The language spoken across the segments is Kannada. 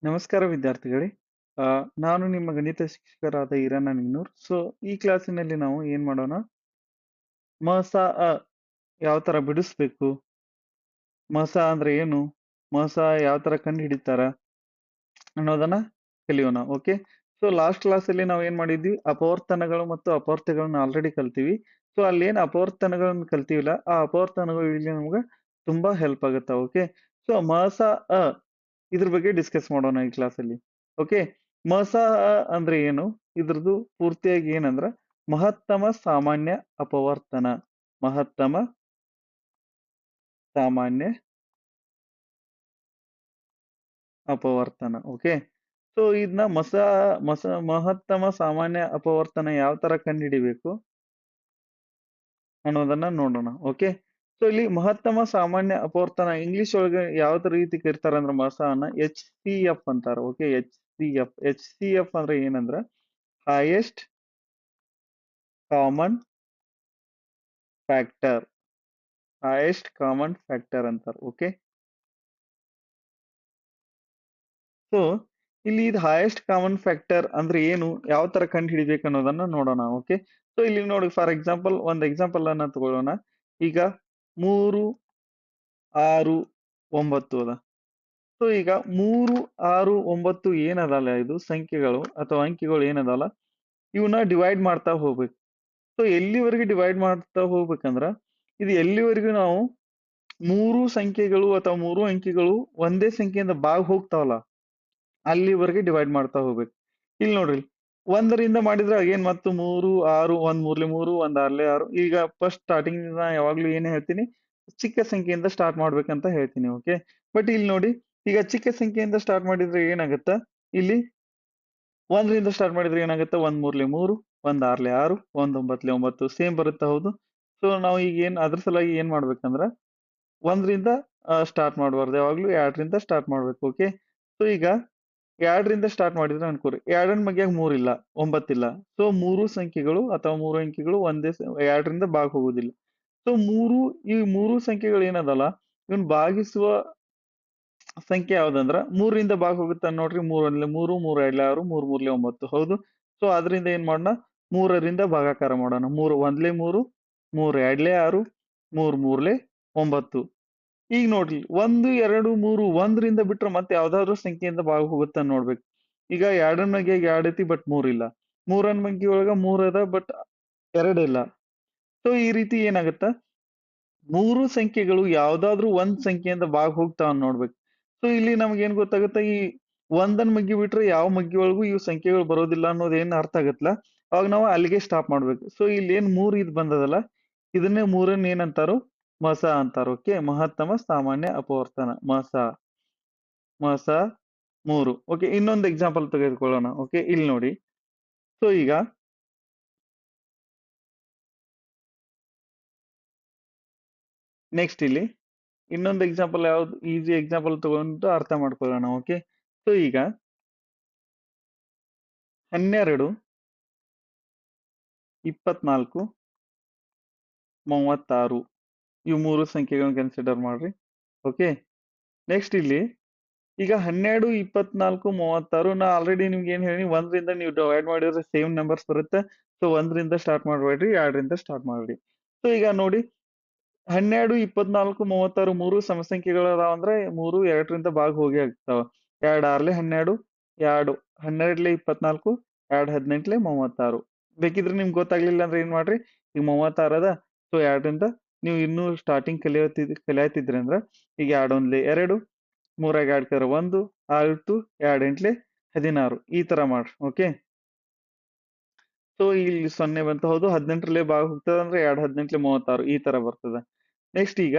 ನಮಸ್ಕಾರ ವಿದ್ಯಾರ್ಥಿಗಳೇ. ಆ, ನಾನು ನಿಮ್ಮ ಗಣಿತ ಶಿಕ್ಷಕರಾದ ಈರಣ್ಣ ನಿನ್ನೂರ್. ಸೊ ಈ ಕ್ಲಾಸಿನಲ್ಲಿ ನಾವು ಏನ್ ಮಾಡೋಣ, ಮ ಸ ಅ ಯಾವ ತರ ಬಿಡಿಸ್ಬೇಕು, ಮ ಸ ಅಂದ್ರೆ ಏನು, ಮ ಸ ಯಾವ ತರ ಕಂಡು ಹಿಡಿತಾರ ಅನ್ನೋದನ್ನ ಕಲಿಯೋಣ. ಓಕೆ. ಸೊ ಲಾಸ್ಟ್ ಕ್ಲಾಸ್ ಅಲ್ಲಿ ನಾವು ಏನ್ ಮಾಡಿದ್ವಿ, ಅಪವರ್ತನಗಳು ಮತ್ತು ಅಪವರ್ತ್ಯಗಳನ್ನ ಆಲ್ರೆಡಿ ಕಲ್ತೀವಿ. ಸೊ ಅಲ್ಲಿ ಏನ್ ಅಪವರ್ತನಗಳನ್ನ ಕಲ್ತೀವಿಲ್ಲ, ಆ ಅಪವರ್ತನಗಳು ಇಲ್ಲಿ ನಮ್ಗೆ ತುಂಬಾ ಹೆಲ್ಪ್ ಆಗುತ್ತ. ಓಕೆ. ಸೊ ಮ ಸ ಅ ಇದ್ರ ಬಗ್ಗೆ ಡಿಸ್ಕಸ್ ಮಾಡೋಣ ಈ ಕ್ಲಾಸ್ ಅಲ್ಲಿ. ಓಕೆ. ಮ ಸ ಅ ಅಂದ್ರೆ ಏನು, ಇದ್ರದ್ದು ಪೂರ್ತಿಯಾಗಿ ಏನಂದ್ರ ಮಹತ್ತಮ ಸಾಮಾನ್ಯ ಅಪವರ್ತನ. ಮಹತ್ತಮ ಸಾಮಾನ್ಯ ಅಪವರ್ತನ. ಓಕೆ. ಸೊ ಇದನ್ನ ಮಹತ್ತಮ ಸಾಮಾನ್ಯ ಅಪವರ್ತನ ಯಾವ ತರ ಕಂಡುಹಿಡಿಬೇಕು ಅನ್ನೋದನ್ನ ನೋಡೋಣ. ಓಕೆ. ಸೊ ಇಲ್ಲಿ ಮಹತ್ತಮ ಸಾಮಾನ್ಯ ಅಪವರ್ತನ ಇಂಗ್ಲಿಷ್ ಒಳಗೆ ಯಾವ್ದು ರೀತಿ ಕರಿತಾರ ಅಂದ್ರೆ ಮಸಾನ HCF ಅಂತಾರ. ಓಕೆ. HCF ಅಂದ್ರೆ ಏನಂದ್ರ highest common factor. Highest common factor ಅಂತಾರ. ಓಕೆ. ಸೊ ಇಲ್ಲಿ ಇದು ಹೈಯೆಸ್ಟ್ ಕಾಮನ್ ಫ್ಯಾಕ್ಟರ್ ಅಂದ್ರೆ ಏನು, ಯಾವ ತರ ಕಂಡು ಹಿಡಿಬೇಕು ಅನ್ನೋದನ್ನ ನೋಡೋಣ. ಓಕೆ. ಸೊ ಇಲ್ಲಿ ನೋಡಿ, ಫಾರ್ ಎಕ್ಸಾಂಪಲ್ ಒಂದ್ ಎಕ್ಸಾಂಪಲ್ ಅನ್ನ ತಗೊಳ್ಳೋಣ. ಈಗ 3, 6, 9 ಅದ. ಸೊ ಈಗ 3, 6, 9 ಏನದಲ್ಲ, ಇದು ಸಂಖ್ಯೆಗಳು ಅಥವಾ ಅಂಕಿಗಳು ಏನದಲ್ಲ, ಇವನ್ನ ಡಿವೈಡ್ ಮಾಡ್ತಾ ಹೋಗ್ಬೇಕು. ಸೊ ಎಲ್ಲಿವರೆಗೆ ಡಿವೈಡ್ ಮಾಡ್ತಾ ಹೋಗ್ಬೇಕಂದ್ರ, ಇದು ಎಲ್ಲಿವರೆಗೂ ನಾವು ಮೂರು ಸಂಖ್ಯೆಗಳು ಅಥವಾ ಮೂರು ಅಂಕಿಗಳು ಒಂದೇ ಸಂಖ್ಯೆಯಿಂದ ಹೋಗ್ತಾವಲ್ಲ, ಅಲ್ಲಿವರೆಗೆ ಡಿವೈಡ್ ಮಾಡ್ತಾ ಹೋಗ್ಬೇಕು. ಇಲ್ಲಿ ನೋಡ್ರಿ, ಒಂದರಿಂದ ಮಾಡಿದ್ರೆ ಅಗೇನ್ ಮತ್ತು 3, 6, 1 ಮೂರ್ಲೆ 3, 1 6ಲೆ 6. ಈಗ ಫಸ್ಟ್ ಸ್ಟಾರ್ಟಿಂಗ್ ಯಾವಾಗ್ಲೂ ಏನೇ ಹೇಳ್ತೀನಿ, ಚಿಕ್ಕ ಸಂಖ್ಯೆಯಿಂದ ಸ್ಟಾರ್ಟ್ ಮಾಡ್ಬೇಕಂತ ಹೇಳ್ತೀನಿ. ಓಕೆ. ಬಟ್ ಇಲ್ಲಿ ನೋಡಿ, ಈಗ ಚಿಕ್ಕ ಸಂಖ್ಯೆಯಿಂದ ಸ್ಟಾರ್ಟ್ ಮಾಡಿದ್ರೆ ಏನಾಗುತ್ತ, ಇಲ್ಲಿ ಒಂದರಿಂದ ಸ್ಟಾರ್ಟ್ ಮಾಡಿದ್ರೆ ಏನಾಗುತ್ತೆ, 1 ಮೂರ್ಲೆ 3, 1 6ಲೆ 6, 1 9ಲೆ 9 ಸೇಮ್ ಬರುತ್ತೆ. ಹೌದು. ಸೊ ನಾವು ಈಗ ಅದ್ರ ಸಲುವಾಗಿ ಏನ್ ಮಾಡ್ಬೇಕಂದ್ರ, ಒಂದರಿಂದ ಸ್ಟಾರ್ಟ್ ಮಾಡಬಾರ್ದು, ಯಾವಾಗ್ಲೂ ಎರಡರಿಂದ ಸ್ಟಾರ್ಟ್ ಮಾಡ್ಬೇಕು. ಓಕೆ. ಸೊ ಈಗ ಎರಡರಿಂದ ಸ್ಟಾರ್ಟ್ ಮಾಡಿದ್ರೆ ಅನ್ಕೋರಿ, ಎರಡರ ಮಗ್ಯಾಗ 3 ಇಲ್ಲ, 9 ಇಲ್ಲ. ಸೊ ಮೂರು ಸಂಖ್ಯೆಗಳು ಅಥವಾ ಮೂರು ಅಂಕಿಗಳು ಎರಡರಿಂದ ಹೋಗುದಿಲ್ಲ. ಸೊ ಈ ಮೂರು ಸಂಖ್ಯೆಗಳು ಏನದಲ್ಲ, ಇವನ್ ಭಾಗಿಸುವ ಸಂಖ್ಯೆ ಯಾವ್ದಂದ್ರ ಮೂರರಿಂದ ಹೋಗುತ್ತೆ ನೋಡ್ರಿ. 3 1ಲೆ 3, 3 2ಲೆ 6, 3 3ಲೆ 9. ಹೌದು. ಸೊ ಅದರಿಂದ ಏನ್ ಮಾಡೋಣ, 3ರಿಂದ ಭಾಗಾಕಾರ ಮಾಡೋಣ. 3 1ಲೆ 3, 3 2ಲೆ 6, 3 3ಲೆ 9. ಈಗ ನೋಡ್ರಿ, 1 2 3 ಒಂದರಿಂದ ಬಿಟ್ರೆ ಮತ್ತೆ ಯಾವ್ದಾದ್ರು ಸಂಖ್ಯೆಯಿಂದ ಹೋಗುತ್ತ ನೋಡ್ಬೇಕು. ಈಗ ಎರಡರ ಬಗ್ಗೆ 2 ಐತಿ ಬಟ್ 3 ಇಲ್ಲ. ಮೂರನ್ ಬಗ್ಗೆ ಒಳಗ 3 ಅದ ಬಟ್ 2 ಇಲ್ಲ. ಸೊ ಈ ರೀತಿ ಏನಾಗತ್ತ, ಮೂರು ಸಂಖ್ಯೆಗಳು ಯಾವ್ದಾದ್ರು ಒಂದ್ ಸಂಖ್ಯೆಯಿಂದ ಹೋಗ್ತಾವ ನೋಡ್ಬೇಕು. ಸೊ ಇಲ್ಲಿ ನಮ್ಗೆ ಏನ್ ಗೊತ್ತಾಗುತ್ತೆ, ಈ ಒಂದನ್ ಮಗ್ಗಿ ಬಿಟ್ರೆ ಯಾವ ಮಗ್ಗಿ ಒಳಗೂ ಇವು ಸಂಖ್ಯೆಗಳು ಬರೋದಿಲ್ಲ ಅನ್ನೋದು ಏನ್ ಅರ್ಥ ಆಗತ್ತಲ್ಲ, ಅವಾಗ ನಾವು ಅಲ್ಲಿಗೆ ಸ್ಟಾಪ್ ಮಾಡ್ಬೇಕು. ಸೊ ಇಲ್ಲಿ ಏನ್ ಮೂರ್ ಇದ್ ಬಂದದಲ್ಲ, ಇದನ್ನೇ ಮೂರನ್ನ ಏನಂತಾರು, ಮಸ ಅಂತಾರ. ಓಕೆ. ಮಹತ್ತಮ ಸಾಮಾನ್ಯ ಅಪವರ್ತನ ಮಸ 3. ಓಕೆ. ಇನ್ನೊಂದು ಎಕ್ಸಾಂಪಲ್ ತೆಗೆದುಕೊಳ್ಳೋಣ. ಓಕೆ. ಇಲ್ಲಿ ನೋಡಿ. ಸೊ ಈಗ ನೆಕ್ಸ್ಟ್ ಇಲ್ಲಿ ಇನ್ನೊಂದು ಎಕ್ಸಾಂಪಲ್, ಯಾವ್ದು ಈಸಿ ಎಕ್ಸಾಂಪಲ್ ತಗೊಂಡು ಅರ್ಥ ಮಾಡ್ಕೊಳ್ಳೋಣ. ಓಕೆ. ಸೊ ಈಗ 12, 24, 36 ಇವು ಮೂರು ಸಂಖ್ಯೆಗಳನ್ನ ಕನ್ಸಿಡರ್ ಮಾಡ್ರಿ. ಓಕೆ. ನೆಕ್ಸ್ಟ್ ಇಲ್ಲಿ ಈಗ 12, 24, 36 ನಾ ಆಲ್ರೆಡಿ ನಿಮ್ಗೆ ಏನ್ ಹೇಳಿ, ಒಂದರಿಂದ ನೀವು ಡಿವೈಡ್ ಮಾಡಿದ್ರೆ ಸೇಮ್ ನಂಬರ್ಸ್ ಬರುತ್ತೆ. ಸೊ ಒಂದರಿಂದ ಸ್ಟಾರ್ಟ್ ಮಾಡ್ಬೇಡ್ರಿ, ಎರಡರಿಂದ ಸ್ಟಾರ್ಟ್ ಮಾಡ್ರಿ. ಸೊ ಈಗ ನೋಡಿ, 12, 24, 36 ಮೂರು ಸಮಸಂಖ್ಯೆಗಳು ಅದಾವ ಅಂದ್ರೆ ಮೂರು ಎರಡರಿಂದ ಹೋಗಿ ಆಗ್ತಾವ. 2 6ಲೆ 12, 2 12ಲೆ 24, 2 18ಲೆ 36. ಬೇಕಿದ್ರೆ ನಿಮ್ಗೆ ಗೊತ್ತಾಗ್ಲಿಲ್ಲ ಅಂದ್ರೆ ಏನ್ ಮಾಡ್ರಿ, ಈಗ 36 ಅದ. ಸೊ ಎರಡರಿಂದ ನೀವು ಇನ್ನೂ ಸ್ಟಾರ್ಟಿಂಗ್ ಕಲಿಯತಿದ್ರಿ ಅಂದ್ರ ಈಗ 2 1ಲೆ 2, 3 2 ಕರ 1, 6 2 8ಲೆ 16 ಈ ತರ ಮಾಡ್ರಿ. ಓಕೆ. ಸೊ ಇಲ್ಲಿ 0 ಬಂತು. ಹೌದು. 18ರಲ್ಲಿ ಹೋಗ್ತದ ಅಂದ್ರೆ 2 18ಲೆ 36 ಈ ತರ ಬರ್ತದ. ನೆಕ್ಸ್ಟ್ ಈಗ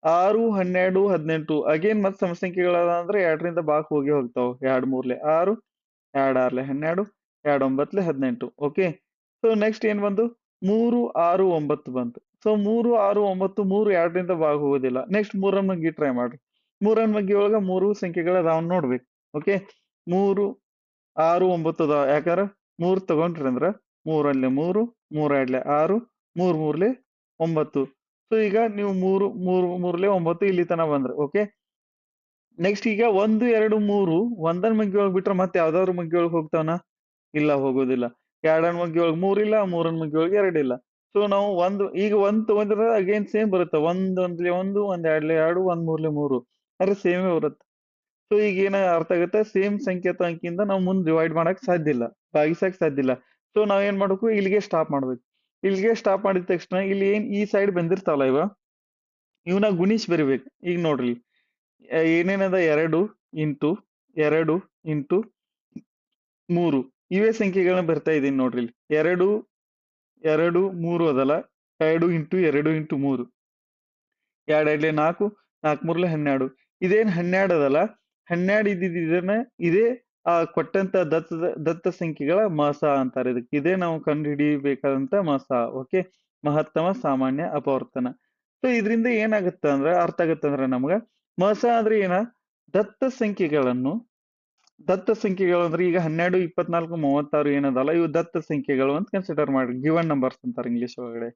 6 12 18 ಅಗೇನ್ ಮತ್ ಸಮಸಂಖ್ಯೆಗಳದ ಅಂದ್ರೆ ಎರಡರಿಂದ ಹೋಗಿ ಹೋಗ್ತಾವ. 2 3ಲೆ 6, 2 6ಲೆ 12, 2 9ಲೆ 18. ಓಕೆ. ಸೊ ನೆಕ್ಸ್ಟ್ ಏನ್ ಬಂತು, 3 6 9 ಬಂತು. ಸೊ 3 6 9 ಮೂರು ಎರಡರಿಂದ ಹೋಗೋದಿಲ್ಲ. ನೆಕ್ಸ್ಟ್ ಮೂರನ್ ಮಗ್ಗಿ ಟ್ರೈ ಮಾಡ್ರಿ. ಮೂರನ್ ಮಗ್ಗಿ ಒಳಗ ಮೂರು ಸಂಖ್ಯೆಗಳ ಅದಾವ ನೋಡ್ಬೇಕು. ಓಕೆ. 3 6 9 ಅದಾವ, ಯಾಕಾರ 3 ತಗೊಂಡ್ರಿ ಅಂದ್ರ 3 1ಲೆ 3, 3 2ಲೆ 6, 3 3ಲೆ 9. ಸೊ ಈಗ ನೀವು 3 3 3ಲೆ 9 ಇಲ್ಲಿ ತನ ಬಂದ್ರಿ. ಓಕೆ. ನೆಕ್ಸ್ಟ್ ಈಗ 1, 2, 3 ಒಂದನ್ ಮಗ್ಗಿ ಒಳಗ್ ಬಿಟ್ರೆ ಮತ್ತೆ ಯಾವ್ದಾದ್ರು ಮಗ್ಗಿ ಒಳಗ್ ಹೋಗ್ತಾವನ? ಇಲ್ಲ, ಹೋಗೋದಿಲ್ಲ. ಎರಡನ್ ಮಗ್ಗಿ ಒಳಗ್ 3 ಇಲ್ಲ, ಮೂರನ್ ಮಗ್ಗಿ ಒಳಗ್ 2 ಇಲ್ಲ. ಸೊ ನಾವು ಈಗ 1 ತಗೊಂಡ್ರೆ ಅಗೇನ್ ಸೇಮ್ ಬರುತ್ತೆ. 1 ಒಂದ್ಲೆ 1, 1 ಎರಡ್ಲೆ 2, 1 ಮೂರ್ಲೆ 3 ಅಂದ್ರೆ ಸೇಮೇ ಬರುತ್ತೆ. ಸೊ ಈಗ ಏನ ಅರ್ಥ ಆಗುತ್ತೆ, ಸೇಮ್ ಸಂಕೇತ ಅಂಕಿಯಿಂದ ನಾವು ಮುಂದ್ ಡಿವೈಡ್ ಮಾಡಕ್ ಸಾಧ್ಯ ಇಲ್ಲ, ಭಾಗಿಸಕ್ ಸಾಧ್ಯ ಇಲ್ಲ. ಸೊ ನಾವ್ ಏನ್ ಮಾಡ್ಬೇಕು, ಇಲ್ಲಿಗೆ ಸ್ಟಾಪ್ ಮಾಡ್ಬೇಕು. ಇಲ್ಲಿಗೆ ಸ್ಟಾಪ್ ಮಾಡಿದ ತಕ್ಷಣ ಇಲ್ಲಿ ಏನ್ ಈ ಸೈಡ್ ಬಂದಿರ್ತಾವಲ್ಲ ಇವನ್ನ ಗುಣಿಸಿ ಬರಿಬೇಕು. ಈಗ ನೋಡ್ರಿ ಏನೇನದ 2 ಇಂಟು 2 ಇಂಟು 3 ಇವೇ ಸಂಖ್ಯೆಗಳನ್ನ ಬರ್ತಾ ಇದೀನಿ ನೋಡ್ರಿ ಇಲ್ಲಿ. 2 2 3 ಅದಲ್ಲ, 2 ಇಂಟು 2 ಇಂಟು 3 2 2 4, 4 3 12. ಇದೇನ್ 12 ಅದಲ್ಲ, 12 ಇದನ್ನ ಇದೇ ಕೊಟ್ಟಂತ ದತ್ತ ಸಂಖ್ಯೆಗಳ ಮಸ ಅಂತಾರೆ. ಇದಕ್ಕೆ ಇದೇ ನಾವು ಕಂಡು ಹಿಡಿಯಬೇಕಾದಂತ ಮಸ. ಓಕೆ, ಮಹತ್ತಮ ಸಾಮಾನ್ಯ ಅಪವರ್ತನ. ಸೊ ಇದರಿಂದ ಏನಾಗುತ್ತ ಅಂದ್ರೆ ಅರ್ಥ ಆಗತ್ತಂದ್ರೆ ನಮ್ಗ ಮಸ ಅಂದ್ರೆ ಏನ, ದತ್ತ ಸಂಖ್ಯೆಗಳನ್ನು ಅಂದ್ರೆ ಈಗ 12, 24, 36 ಏನದಲ್ಲ, ಇವು ದತ್ತ ಸಂಖ್ಯೆಗಳು ಅಂತ ಕನ್ಸಿಡರ್ ಮಾಡ್ರಿ. ಗಿವನ್ ನಂಬರ್ಸ್ ಅಂತಾರೆ ಇಂಗ್ಲಿಷ್ ಒಳಗಡೆ.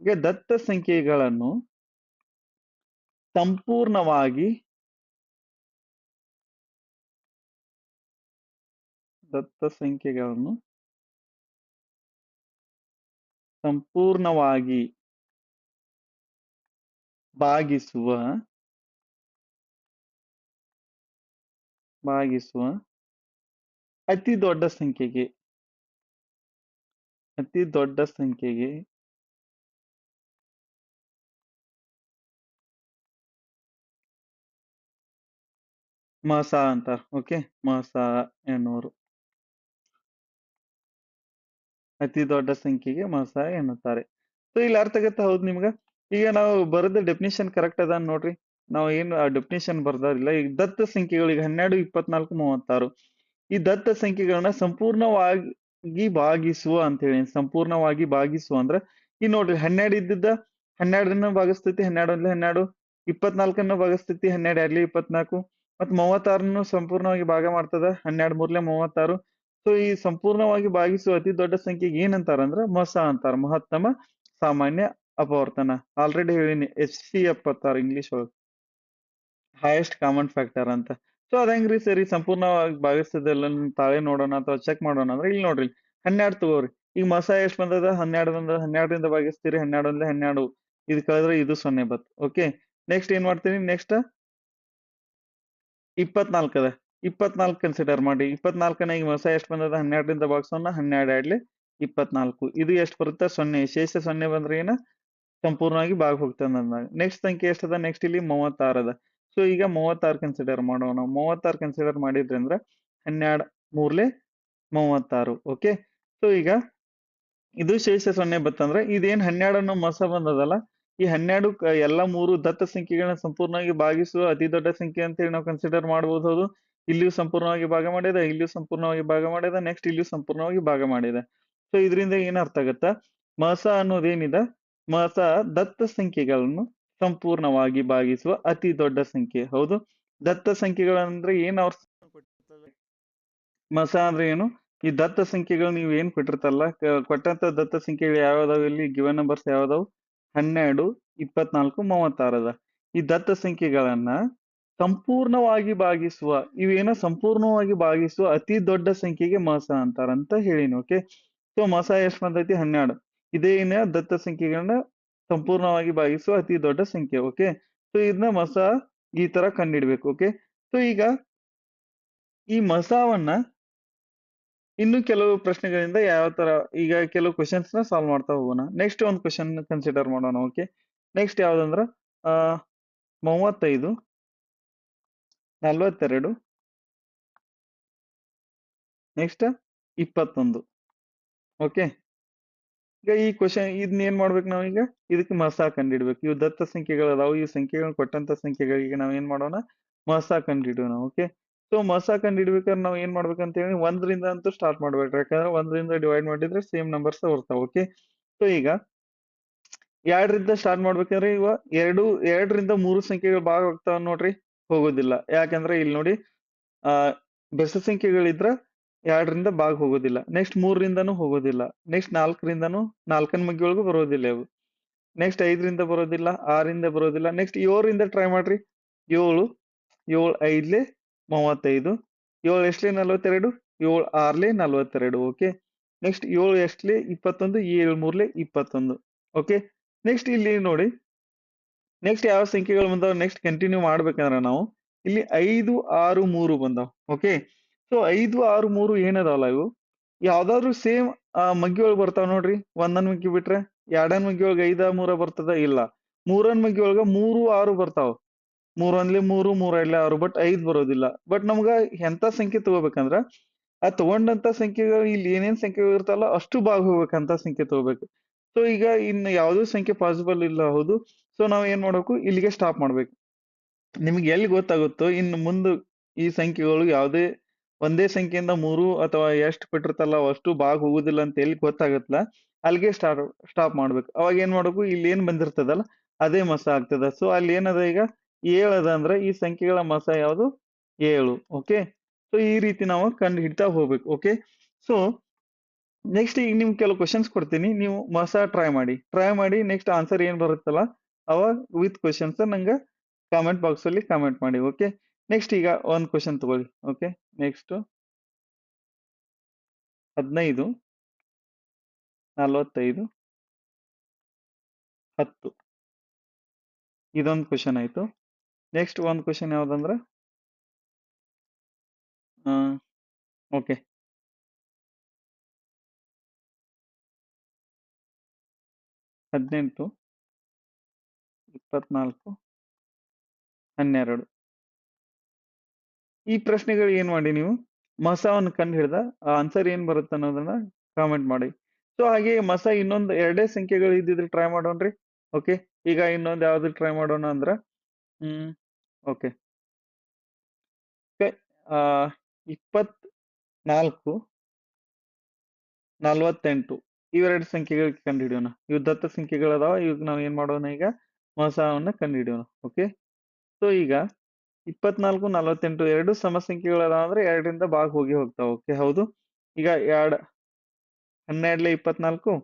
ಈಗ ದತ್ತ ಸಂಖ್ಯೆಗಳನ್ನು ಸಂಪೂರ್ಣವಾಗಿ ದತ್ತ ಸಂಖ್ಯೆಗಳನ್ನು ಸಂಪೂರ್ಣವಾಗಿ ಭಾಗಿಸುವ ಅತಿ ದೊಡ್ಡ ಸಂಖ್ಯೆಗೆ ಮಸ ಅಂತಾರ. ಓಕೆ, ಮಸ ಎನ್ನುವರು ಅತಿ ದೊಡ್ಡ ಸಂಖ್ಯೆಗೆ ಮಸ ಎನ್ನುತ್ತಾರೆ. ಸೊ ಇಲ್ಲಿ ಅರ್ಥ ಆಗತ್ತ ಹೌದು ನಿಮ್ಗ? ಈಗ ನಾವು ಬರೆದ ಡೆಫಿನಿಷನ್ ಕರೆಕ್ಟ್ ಅದ ನೋಡ್ರಿ. ನಾವು ಏನು ಆ ಡೆಫಿನಿಷನ್ ಬರ್ದಾರಿಲ್ಲ. ಈಗ ದತ್ತ ಸಂಖ್ಯೆಗಳಿಗೆ 12, 24, 36 ಈ ದತ್ತ ಸಂಖ್ಯೆಗಳನ್ನ ಸಂಪೂರ್ಣವಾಗಿ ಭಾಗಿಸುವ ಅಂತ ಹೇಳಿ. ಸಂಪೂರ್ಣವಾಗಿ ಭಾಗಿಸುವ ಅಂದ್ರ ಈ ನೋಡ್ರಿ 12 ಇದ್ದಿದ್ದ 12 ಭಾಗಿಸ್ತೈತಿ, 12 12, 24 ಭಾಗಿಸ್ತೈತಿ, 12 24, ಮತ್ 36 ಸಂಪೂರ್ಣವಾಗಿ ಭಾಗ ಮಾಡ್ತದ, 12 3 36. ಸೊ ಈ ಸಂಪೂರ್ಣವಾಗಿ ಭಾಗಿಸುವ ಅತಿ ದೊಡ್ಡ ಸಂಖ್ಯೆಗೆ ಏನಂತಾರ ಅಂದ್ರ ಮಸ ಅಂತಾರ, ಮಹತ್ತಮ ಸಾಮಾನ್ಯ ಅಪವರ್ತನ. ಆಲ್ರೆಡಿ ಹೇಳಿನಿ, HCF ಅಂತಾರ ಇಂಗ್ಲಿಷ್ ಒಳಗೆ, ಹೈಯೆಸ್ಟ್ ಕಾಮನ್ ಫ್ಯಾಕ್ಟರ್ ಅಂತ. ಸೊ ಅದ ಹೆಂಗ್ರಿ ಸರಿ ಸಂಪೂರ್ಣವಾಗಿ ಭಾಗಿಸ್ತದಲ್ಲ ತಾಳೆ ನೋಡೋಣ ಅಥವಾ ಚೆಕ್ ಮಾಡೋಣ ಅಂದ್ರೆ ಇಲ್ಲಿ ನೋಡ್ರಿ 12 ತಗೋರಿ. ಈಗ ಮಸ ಎಷ್ಟ್ ಬಂದದ? 12 ಬಂದದ. 12ರಿಂದ ಭಾಗಿಸ್ತೀರಿ, 12 ಒಂದ್ಲೆ 12, ಇದು ಕಳೆದ್ರೆ ಇದು 0 ಬತ್. ಓಕೆ, ನೆಕ್ಸ್ಟ್ ಏನ್ ಮಾಡ್ತೀನಿ, ನೆಕ್ಸ್ಟ್ 24 ಅದ, 24 ಕನ್ಸಿಡರ್ ಮಾಡಿ. 24ನ ಈಗ ಮಸ ಎಷ್ಟ್ ಬಂದದ? 12ರಿಂದ ಭಾಗಿಸೋಣ, 12 2 24, ಇದು ಎಷ್ಟು ಬರುತ್ತೆ? 0. ಶೇಷ 0 ಬಂದ್ರೆ ಏನ, ಸಂಪೂರ್ಣವಾಗಿ ಭಾಗ ಹೋಗ್ತದೆ ಅಂದಾಗ. ನೆಕ್ಸ್ಟ್ ಸಂಖ್ಯೆ ಎಷ್ಟದ? ನೆಕ್ಸ್ಟ್ ಇಲ್ಲಿ 36 ಅದ. ಸೊ ಈಗ 36 ಕನ್ಸಿಡರ್ ಮಾಡೋಣ. 36 ಕನ್ಸಿಡರ್ ಮಾಡಿದ್ರಿ ಅಂದ್ರ 12 3 36. ಓಕೆ, ಸೊ ಈಗ ಇದು ಶೇಷ 0 ಬತ್ತಂದ್ರೆ ಇದೇನ್ 12 ಅನ್ನೋ ಮಸ ಬಂದದಲ್ಲ, ಈ 12 ಎಲ್ಲಾ 3 ದತ್ತ ಸಂಖ್ಯೆಗಳನ್ನ ಸಂಪೂರ್ಣವಾಗಿ ಭಾಗಿಸುವ ಅತಿ ದೊಡ್ಡ ಸಂಖ್ಯೆ ಅಂತ ಹೇಳಿ ನಾವು ಕನ್ಸಿಡರ್ ಮಾಡಬಹುದು. ಹೌದು, ಇಲ್ಲಿಯೂ ಸಂಪೂರ್ಣವಾಗಿ ಭಾಗ ಮಾಡಿದೆ, ಇಲ್ಲಿಯೂ ಸಂಪೂರ್ಣವಾಗಿ ಭಾಗ ಮಾಡಿದೆ, ನೆಕ್ಸ್ಟ್ ಇಲ್ಲಿಯೂ ಸಂಪೂರ್ಣವಾಗಿ ಭಾಗ ಮಾಡಿದೆ. ಸೊ ಇದರಿಂದ ಏನ್ ಅರ್ಥ ಆಗತ್ತ, ಮಸ ಅನ್ನೋದೇನಿದೆ, ಮಸ ದತ್ತ ಸಂಖ್ಯೆಗಳನ್ನು ಸಂಪೂರ್ಣವಾಗಿ ಭಾಗಿಸುವ ಅತಿ ದೊಡ್ಡ ಸಂಖ್ಯೆ. ಹೌದು, ದತ್ತ ಸಂಖ್ಯೆಗಳಂದ್ರೆ ಏನ್ ಅವ್ರ ಮಸ ಅಂದ್ರೆ ಏನು, ಈ ದತ್ತ ಸಂಖ್ಯೆಗಳು ನೀವು ಏನ್ ಕೊಟ್ಟಿರ್ತಲ್ಲ, ಕೊಟ್ಟಂತ ದತ್ತ ಸಂಖ್ಯೆಗಳು ಯಾವ್ಯಾವ ಇಲ್ಲಿ ಗಿವನ್ ನಂಬರ್ಸ್ ಯಾವ್ದಾವ್? 12, 24, 36 ಅದ. ಈ ದತ್ತ ಸಂಖ್ಯೆಗಳನ್ನ ಸಂಪೂರ್ಣವಾಗಿ ಭಾಗಿಸುವ, ಇವೇನ ಸಂಪೂರ್ಣವಾಗಿ ಭಾಗಿಸುವ ಅತಿ ದೊಡ್ಡ ಸಂಖ್ಯೆಗೆ ಮಸ ಅಂತಾರಂತ ಹೇಳಿನಿ. ಓಕೆ, ಸೊ ಮಸ ಎಷ್ಟ್ ಬಂದೈತಿ? 12. ಇದೇನ ದತ್ತ ಸಂಖ್ಯೆಗಳನ್ನ ಸಂಪೂರ್ಣವಾಗಿ ಭಾಗಿಸುವ ಅತಿ ದೊಡ್ಡ ಸಂಖ್ಯೆ. ಓಕೆ, ಸೊ ಇದನ್ನ ಮಸ ಈ ತರ ಕಂಡಿಡ್ಬೇಕು. ಓಕೆ, ಸೊ ಈಗ ಈ ಮಸವನ್ನ ಇನ್ನು ಕೆಲವು ಪ್ರಶ್ನೆಗಳಿಂದ ಯಾವ ತರ, ಈಗ ಕೆಲವು ಕ್ವಶನ್ಸ್ ನ ಸಾಲ್ವ್ ಮಾಡ್ತಾ ಹೋಗೋಣ. ನೆಕ್ಸ್ಟ್ ಒಂದು ಕ್ವಶನ್ ಕನ್ಸಿಡರ್ ಮಾಡೋಣ. ಓಕೆ, ನೆಕ್ಸ್ಟ್ ಯಾವ್ದಂದ್ರ 35, 42, ನೆಕ್ಸ್ಟ್ 21. ಓಕೆ, ಈಗ ಈ ಕ್ವಶನ್ ಇದನ್ನ ಏನ್ ಮಾಡ್ಬೇಕು ನಾವೀಗ, ಇದಕ್ಕೆ ಮಸ ಕಂಡಿಡ್ಬೇಕು. ಇವು ದತ್ತ ಸಂಖ್ಯೆಗಳು ಅದಾವು, ಈ ಸಂಖ್ಯೆಗಳನ್ನ ಕೊಟ್ಟಂತ ಸಂಖ್ಯೆಗಳಿಗೆ ನಾವ್ ಏನ್ ಮಾಡೋಣ, ಮಸ ಕಂಡಿಡೋಣ. ಓಕೆ, ಸೊ ಮಸ ಕಂಡಿಡ್ಬೇಕಾದ್ರೆ ನಾವ್ ಏನ್ ಮಾಡ್ಬೇಕಂತ ಹೇಳಿ 1ರಿಂದ ಅಂತೂ ಸ್ಟಾರ್ಟ್ ಮಾಡ್ಬೇಡ್ರಿ, ಯಾಕಂದ್ರೆ 1ರಿಂದ ಡಿವೈಡ್ ಮಾಡಿದ್ರೆ ಸೇಮ್ ನಂಬರ್ಸ್ ಬರ್ತಾವ. ಓಕೆ, ಸೊ ಈಗ 2ರಿಂದ ಸ್ಟಾರ್ಟ್ ಮಾಡ್ಬೇಕಂದ್ರೆ ಇವ 2ರಿಂದ 3 ಸಂಖ್ಯೆಗಳು ಭಾಗ ಹೋಗ್ತಾವ ನೋಡ್ರಿ, ಹೋಗೋದಿಲ್ಲ. ಯಾಕಂದ್ರೆ ಇಲ್ಲಿ ನೋಡಿ ಬೆಸ ಸಂಖ್ಯೆಗಳಿದ್ರ 2ರಿಂದ ಭಾಗ ಹೋಗೋದಿಲ್ಲ. ನೆಕ್ಸ್ಟ್ 3ರಿಂದನೂ ಹೋಗೋದಿಲ್ಲ. ನೆಕ್ಸ್ಟ್ 4ರಿಂದನೂ, 4ನ ಮಗ್ಗಿ ಒಳಗೂ ಬರೋದಿಲ್ಲ ಇವು. ನೆಕ್ಸ್ಟ್ 5ರಿಂದ ಬರೋದಿಲ್ಲ, 6ರಿಂದ ಬರೋದಿಲ್ಲ. ನೆಕ್ಸ್ಟ್ 7ರಿಂದ ಟ್ರೈ ಮಾಡ್ರಿ. 7, 7 5 35, 7 ಎಷ್ಟಲೇ 42, 7 6 42. Okay, next 7 ಎಷ್ಟಲೇ 21, 7 3 21. ಓಕೆ, ನೆಕ್ಸ್ಟ್ ಇಲ್ಲಿ ನೋಡಿ, ನೆಕ್ಸ್ಟ್ ಯಾವ ಸಂಖ್ಯೆಗಳು ಬಂದಾವ ನೆಕ್ಸ್ಟ್ ಕಂಟಿನ್ಯೂ ಮಾಡ್ಬೇಕಂದ್ರ ನಾವು ಇಲ್ಲಿ 5 6 3 ಬಂದಾವ. ಓಕೆ, ಸೊ 5 6 3 ಏನದಾವಲ್ಲ ಇವು ಯಾವ್ದಾದ್ರು ಸೇಮ್ ಮಗ್ಗಿ ಒಳಗ್ ಬರ್ತಾವ ನೋಡ್ರಿ. ಒಂದನ್ ಮಗ್ಗಿ ಬಿಟ್ರೆ ಎರಡನ್ ಮಗ್ಗಿ ಒಳಗ 5 3 ಬರ್ತದ ಇಲ್ಲ, ಮೂರನ್ ಮಗ್ಗಿ ಒಳಗ 3 6 ಬರ್ತಾವ. 3 1 3 3 2 6, ಬಟ್ 5 ಬರೋದಿಲ್ಲ. ಬಟ್ ನಮ್ಗ ಎಂತ ಸಂಖ್ಯೆ ತಗೋಬೇಕಂದ್ರ ಆ ತಗೊಂಡಂತ ಸಂಖ್ಯೆಗಳು ಇಲ್ಲಿ ಏನೇನ್ ಸಂಖ್ಯೆಗಳು ಇರ್ತಾವಲ್ಲ ಅಷ್ಟು ಭಾಗ ಹೋಗ್ಬೇಕಂತ ಸಂಖ್ಯೆ ತಗೋಬೇಕು. ಸೊ ಈಗ ಇನ್ನು ಯಾವ್ದು ಸಂಖ್ಯೆ ಪಾಸಿಬಲ್ ಇಲ್ಲ, ಹೌದು. ಸೊ ನಾವ್ ಏನ್ ಮಾಡ್ಬೇಕು, ಇಲ್ಲಿಗೆ ಸ್ಟಾಪ್ ಮಾಡ್ಬೇಕು. ನಿಮ್ಗೆ ಎಲ್ಲಿ ಗೊತ್ತಾಗುತ್ತೋ ಇನ್ನು ಮುಂದೆ ಈ ಸಂಖ್ಯೆಗಳು ಯಾವುದೇ ಒಂದೇ ಸಂಖ್ಯೆಯಿಂದ 3 ಅಥವಾ ಎಷ್ಟು ಬಿಟ್ಟಿರ್ತಲ್ಲ ಅಷ್ಟು ಭಾಗ ಹೋಗುದಿಲ್ಲ ಅಂತ ಎಲ್ಲಿ ಗೊತ್ತಾಗತ್ತಲ್ಲ, ಅಲ್ಲಿಗೆ ಸ್ಟಾಪ್ ಮಾಡ್ಬೇಕು. ಅವಾಗ ಏನ್ ಮಾಡ್ಬೇಕು, ಇಲ್ಲಿ ಏನ್ ಬಂದಿರ್ತದಲ್ಲ ಅದೇ ಮಸ ಆಗ್ತದ. ಸೊ ಅಲ್ಲಿ ಏನದ ಈಗ 7 ಅದ ಅಂದ್ರೆ ಈ ಸಂಖ್ಯೆಗಳ ಮಸ ಯಾವುದು 7. ಓಕೆ, ಸೊ ಈ ರೀತಿ ನಾವು ಕಂಡು ಹಿಡ್ತಾ ಹೋಗ್ಬೇಕು. ಓಕೆ, ಸೊ ನೆಕ್ಸ್ಟ್ ಈಗ ನಿಮ್ಗೆ ಕೆಲವು ಕ್ವಶನ್ಸ್ ಕೊಡ್ತೀನಿ, ನೀವು ಮಸ ಟ್ರೈ ಮಾಡಿ ನೆಕ್ಸ್ಟ್ ಆನ್ಸರ್ ಏನ್ ಬರುತ್ತಲ್ಲ ಅವಾಗ ವಿತ್ ಕ್ವಶನ್ಸ್ ನಂಗೆ ಕಾಮೆಂಟ್ ಬಾಕ್ಸ್ ಅಲ್ಲಿ ಕಾಮೆಂಟ್ ಮಾಡಿ. ಓಕೆ, ನೆಕ್ಸ್ಟ್ ಈಗ ಒಂದ್ ಕ್ವಶನ್ ತಗೊಳ್ಳಿ. ಓಕೆ, ನೆಕ್ಸ್ಟ್ 15 45 10 ಇದೊಂದು ಕ್ವಶನ್ ಆಯ್ತು. ನೆಕ್ಸ್ಟ್ ಒಂದ್ ಕ್ವಶನ್ ಯಾವ್ದಂದ್ರ ಓಕೆ 18 24 12. ಈ ಪ್ರಶ್ನೆಗಳು ಏನ್ ಮಾಡಿ ನೀವು ಮಸವನ್ನು ಕಂಡು ಹಿಡ್ದ ಆನ್ಸರ್ ಏನ್ ಬರುತ್ತೆ ಅನ್ನೋದನ್ನ ಕಾಮೆಂಟ್ ಮಾಡಿ. ಸೊ ಹಾಗೆ ಮಸ ಇನ್ನೊಂದು ಎರಡೇ ಸಂಖ್ಯೆಗಳು ಇದ್ದಿದ್ರೆ ಟ್ರೈ ಮಾಡೋಣ್ರಿ. ಓಕೆ, ಈಗ ಇನ್ನೊಂದು ಯಾವ್ದು ಟ್ರೈ ಮಾಡೋಣ ಅಂದ್ರ ಓಕೆ 24 48 ಇವೆರಡು ಸಂಖ್ಯೆಗಳು ಕಂಡು ಹಿಡಿಯೋಣ. ಇವು ದತ್ತ ಸಂಖ್ಯೆಗಳದಾವ, ಇವಾಗ ನಾವ್ ಏನ್ ಮಾಡೋಣ ಈಗ ಮಸವನ್ನ ಕಂಡು ಹಿಡಿಯೋಣ. ಓಕೆ, ಸೊ ಈಗ 24 48 ಎರಡು ಸಮ ಸಂಖ್ಯೆಗಳದಾವ ಅಂದ್ರೆ ಎರಡರಿಂದ ಭಾಗ ಹೋಗಿ ಹೋಗ್ತಾವ. ಓಕೆ, ಹೌದು. ಈಗ 2 12 24,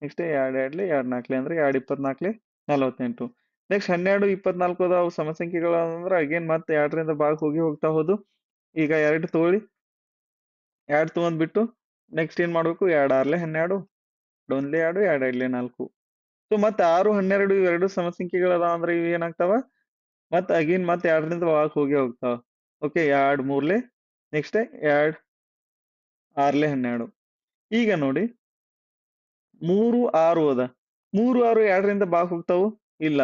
ನೆಕ್ಸ್ಟ್ 2 2 2 4 ಅಂದ್ರೆ 2 24 48. ನೆಕ್ಸ್ಟ್ 12 24 ಅದಾವ ಸಮ ಸಂಖ್ಯೆಗಳಂದ್ರೆ ಅಗೇನ್ ಮತ್ತೆ ಎರಡರಿಂದ ಭಾಗ ಹೋಗಿ ಹೋಗ್ತಾ ಹೋದು. ಈಗ 2 ತಗೊಳ್ಳಿ, 2 ತಗೊಂಡ್ಬಿಟ್ಟು ನೆಕ್ಸ್ಟ್ ಏನ್ ಮಾಡ್ಬೇಕು, 2 6 12, 1 2 2 2 4. ಸೊ ಮತ್ತೆ 6 12 ಇವೆರಡು ಸಮ ಸಂಖ್ಯೆಗಳದಾವ ಅಂದ್ರೆ ಇವು ಏನಾಗ್ತಾವ ಮತ್ತೆ ಅಗೇನ್ ಮತ್ತೆ ಎರಡರಿಂದ ಭಾಗ ಹೋಗಿ ಹೋಗ್ತಾವ. Okay, 2 3 next 2 6 12. ಈಗ ನೋಡಿ 3 6 ಅದ, 3 6 ಎರಡರಿಂದ ಭಾಗ ಹೋಗ್ತಾವು ಇಲ್ಲ.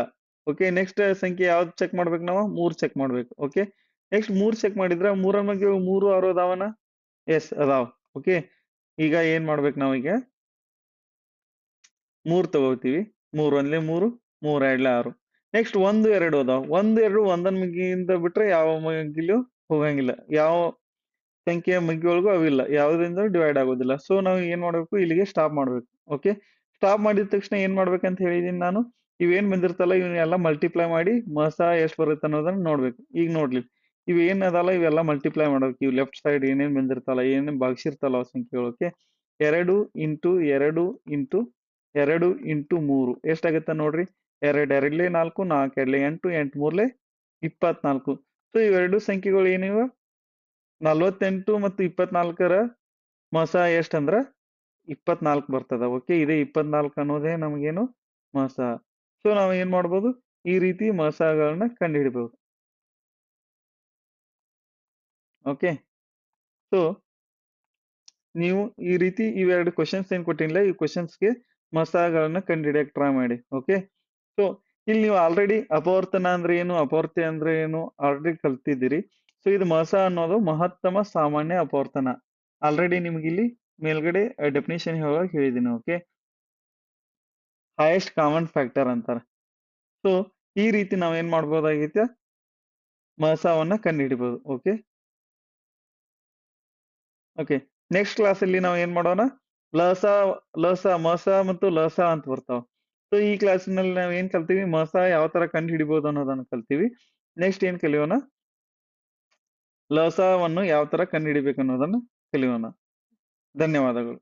ಓಕೆ, ನೆಕ್ಸ್ಟ್ ಸಂಖ್ಯೆ ಯಾವ್ದು ಚೆಕ್ ಮಾಡ್ಬೇಕು ನಾವು 3 ಚೆಕ್ ಮಾಡ್ಬೇಕು. ಓಕೆ, ನೆಕ್ಸ್ಟ್ 3 ಚೆಕ್ ಮಾಡಿದ್ರ 3 ಬಗ್ಗೆ 3 6 ಅದಾವನ, ಎಸ್ ಅದಾವ. ಓಕೆ, ಈಗ ಏನ್ ಮಾಡ್ಬೇಕು ನಾವೀಗ 3 ತಗೋತೀವಿ. 3 1 3, 3 2 6. ನೆಕ್ಸ್ಟ್ 1 2 ಅದಾವ, 1 2 ಒಂದನ್ ಮಗ್ಗಿಯಿಂದ ಬಿಟ್ರೆ ಯಾವ ಮಗ್ಗಿಲು ಹೋಗಂಗಿಲ್ಲ, ಯಾವ ಸಂಖ್ಯೆಯ ಮಗ್ಗಿಯೊಳಗೂ ಅವಿಲ್ಲ, ಯಾವುದರಿಂದ ಡಿವೈಡ್ ಆಗೋದಿಲ್ಲ. ಸೊ ನಾವು ಏನ್ ಮಾಡ್ಬೇಕು, ಇಲ್ಲಿಗೆ ಸ್ಟಾಪ್ ಮಾಡ್ಬೇಕು. ಓಕೆ, ಸ್ಟಾಪ್ ಮಾಡಿದ ತಕ್ಷಣ ಏನ್ ಮಾಡ್ಬೇಕಂತ ಹೇಳಿದೀನಿ ನಾನು, ಇವೇನ್ ಬಂದಿರ್ತಲ್ಲ ಇವನ್ನೆಲ್ಲ ಮಲ್ಟಿಪ್ಲೈ ಮಾಡಿ ಮಸ ಎಷ್ಟು ಬರುತ್ತೆ ಅನ್ನೋದನ್ನ ನೋಡ್ಬೇಕು. ಈಗ ನೋಡ್ಲಿ ಇವ್ ಏನ್ ಅದಲ್ಲ ಇವೆಲ್ಲ ಮಲ್ಟಿಪ್ಲೈ ಮಾಡ್ಬೇಕು. ಇವ್ ಲೆಫ್ಟ್ ಸೈಡ್ ಏನೇನ್ ಬಂದಿರ್ತಲ್ಲ ಏನೇನ್ ಭಾಗಿಸಿರ್ತಲ್ಲ ಸಂಖ್ಯೆಗಳು. ಓಕೆ, 2 ಇಂಟು 2 ಇಂಟು 2 ಇಂಟು 3 ಎಷ್ಟಾಗತ್ತೆ ನೋಡ್ರಿ, 2 2 4, 4 2 8, 8 3 24. ಸೊ ಇವೆರಡು ಸಂಖ್ಯೆಗಳು ಏನಿವ 48 ಮತ್ತು 24ರ ಮಸ ಎಷ್ಟಂದ್ರ 24 ಬರ್ತದ. ಓಕೆ, ಇದೇ 24 ಅನ್ನೋದೇ ನಮಗೇನು ಮಸ. ಸೊ ನಾವ್ ಏನ್ ಮಾಡ್ಬೋದು, ಈ ರೀತಿ ಮಸಗಳನ್ನ ಕಂಡು ಹಿಡಿಬಹುದು. ಓಕೆ, ಸೊ ನೀವು ಈ ರೀತಿ ಇವೆರಡು ಕ್ವಶನ್ಸ್ ಏನ್ ಕೊಟ್ಟಿಲ್ಲ ಈ ಕ್ವಶನ್ಸ್ಗೆ ಮಸಗಳನ್ನ ಕಂಡು ಹಿಡಿಯಕ್ ಟ್ರೈ ಮಾಡಿ. ಓಕೆ, ಸೊ ಇಲ್ಲಿ ನೀವು ಆಲ್ರೆಡಿ ಅಪವರ್ತನ ಅಂದ್ರೆ ಏನು ಅಪವರ್ತ್ಯ ಅಂದ್ರೆ ಏನು ಆಲ್ರೆಡಿ ಕಲ್ತಿದ್ದೀರಿ. ಸೊ ಇದು ಮಸ ಅನ್ನೋದು ಮಹತ್ತಮ ಸಾಮಾನ್ಯ ಅಪವರ್ತನ. ಆಲ್ರೆಡಿ ನಿಮ್ಗೆ ಇಲ್ಲಿ ಮೇಲ್ಗಡೆ ಡೆಫಿನೇಷನ್ ಹೇಳುವಾಗ ಹೇಳಿದೀನಿ. ಓಕೆ, ಹೈಯೆಸ್ಟ್ ಕಾಮನ್ ಫ್ಯಾಕ್ಟರ್ ಅಂತಾರೆ. ಸೊ ಈ ರೀತಿ ನಾವ್ ಏನ್ ಮಾಡ್ಬೋದಾಗೈತೆ ಮಸವನ್ನ ಕಂಡು ಹಿಡಿಬಹುದು. ಓಕೆ, ಓಕೆ, ನೆಕ್ಸ್ಟ್ ಕ್ಲಾಸ್ ಅಲ್ಲಿ ನಾವ್ ಏನ್ ಮಾಡೋಣ, ಲಸ ಲಸ ಮಸ ಮತ್ತು ಲಸ ಅಂತ ಬರ್ತಾವ. ಸೊ ಈ ಕ್ಲಾಸಿನಲ್ಲಿ ನಾವ್ ಏನ್ ಕಲ್ತೀವಿ, ಮಸ ಯಾವ ತರ ಕಂಡು ಹಿಡಿಬಹುದು ಅನ್ನೋದನ್ನ ಕಲ್ತೀವಿ. ನೆಕ್ಸ್ಟ್ ಏನ್ ಕಲಿಯೋಣ, ಲಸವನ್ನು ಯಾವ ತರ ಕಂಡು ಹಿಡಿಬೇಕು ಅನ್ನೋದನ್ನ ಕಲಿಯೋಣ. ಧನ್ಯವಾದಗಳು.